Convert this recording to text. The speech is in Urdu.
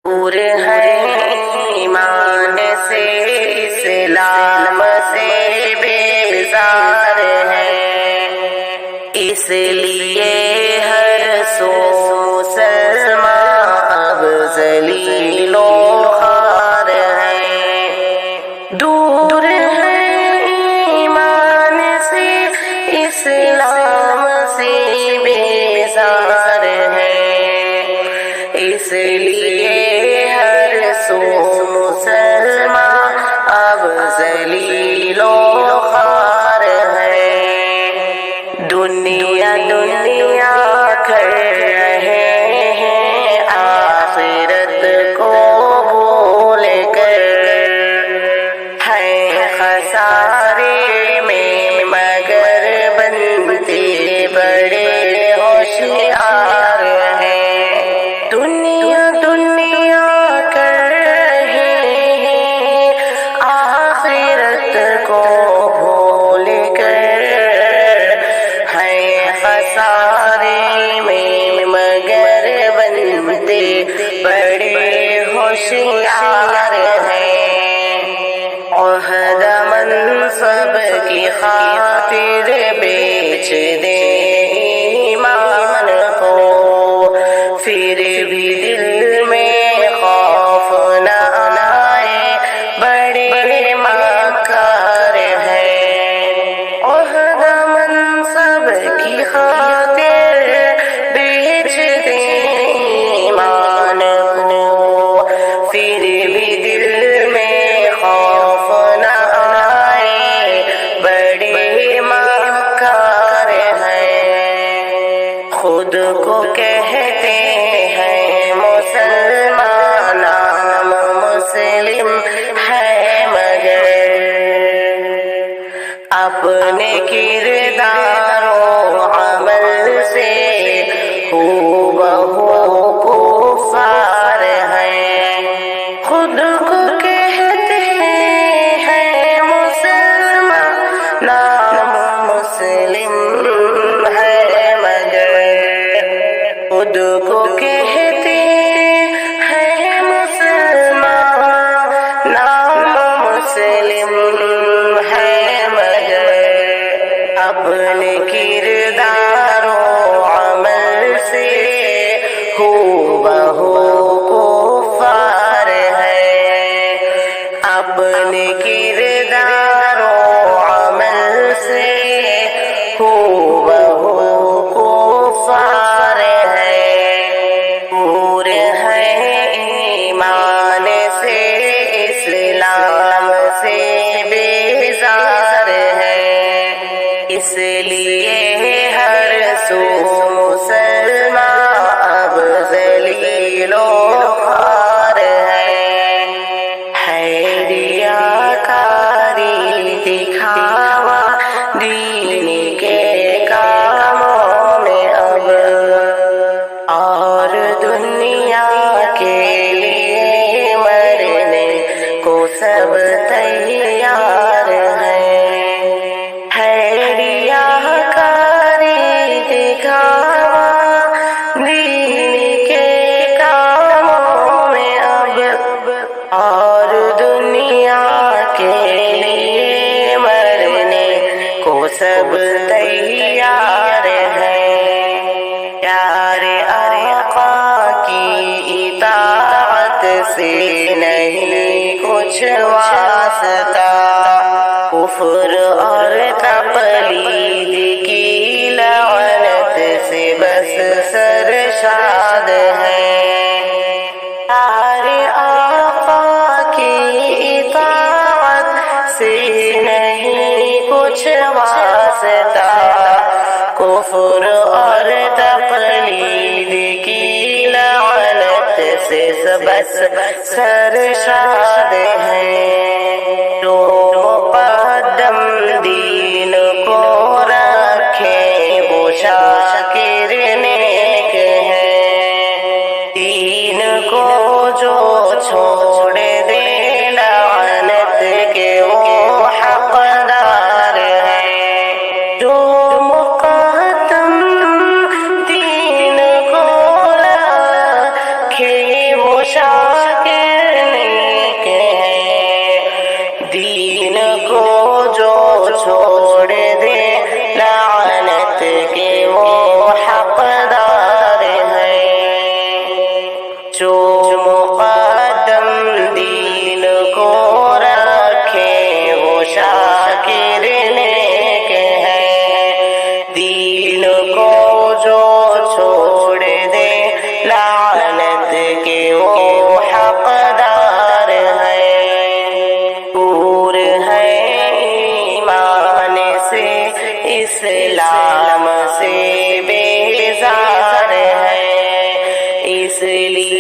دور ہیں ایمان سے اسلام سے بیزار ہیں، اس لیے ہر سو مسلمان اب ذلیل و خوار ہیں۔ دور ہیں ایمان سے اسلام سے بیزار ہیں، اس لیے ہر سو مسلمان اب ذلیل و خوار ہیں۔ دنیا دنیا کر رہے ہیں آخرت کو بھول کر، ہے خسارے میں مگر بنتے بڑے ہوشیار ہیں۔ دنیا دنیا کر رہے ہیں آخرت کو بھول کر، ہے خسارے میں مگر بنتے بڑے ہوشیار ہیں۔ عہد منصب کی خاطر بیچ دے ایمان کو، پھر بھی دل میں خوف نہ آئے بڑے مکار ہیں۔ عہد منصب کی خاطر بیچ دے ایمان کو، پھر بھی دل میں خوف نہ آئے بڑے مکار ہیں۔ خود کو کہتے ہیں مسلمان، نام مسلم ہے مگر اپنے کردار و عمل سے ہو بہو کفار ہیں۔ خود کو کہتے ہیں مسلمان، نام مسلم ہے مگر خود کو کہتے ہیں مسلمان، نام مسلم ہے مگر اپنے کردار و عمل سے ہو بہو کفار ہے۔ اپنے کردار و عمل سے ہو بہو کفار ہے۔ دور ہیں ایمان سے اسلام سے بیزار ہیں، اس لیے ہر سو مسلمان اب ذلیل و خوار ہیں۔ ہے ریاکاری دکھاوا دین کے کاموں میں اب، اور دنیا کے لیے مرنے کو سب تیار ہیں۔ ہے ریاکاری دکھاوا دین کے کاموں میں اب، اور دنیا کے لیے مرنے کو سب تیار ہیں۔ پیار آقا کی اطاعت سے نہیں کچھ واسطہ، کفر اور تقلید کی لعنت سے بس سرشاد ہیں۔ پیار آقا کی اطاعت سے نہیں کچھ واسطہ، کفر اور تقلید کی لعنت سے بس سرشاد ہیں۔ جو مقدم دین کو رکھے وہ شاکر نیک ہیں، دین کو جو چھوڑ دے لعنت کے وہ حقدار ہیں۔ جو مقدم دین کو رکھے وہ شاکر جو مقدم دین کو رکھے وہ شاکر نیک ہے، دین کو جو چھوڑ دے لعنت کے وہ حقدار ہے، دور ہے ایمان سے اسلام سے بیزار ہے، اس لیے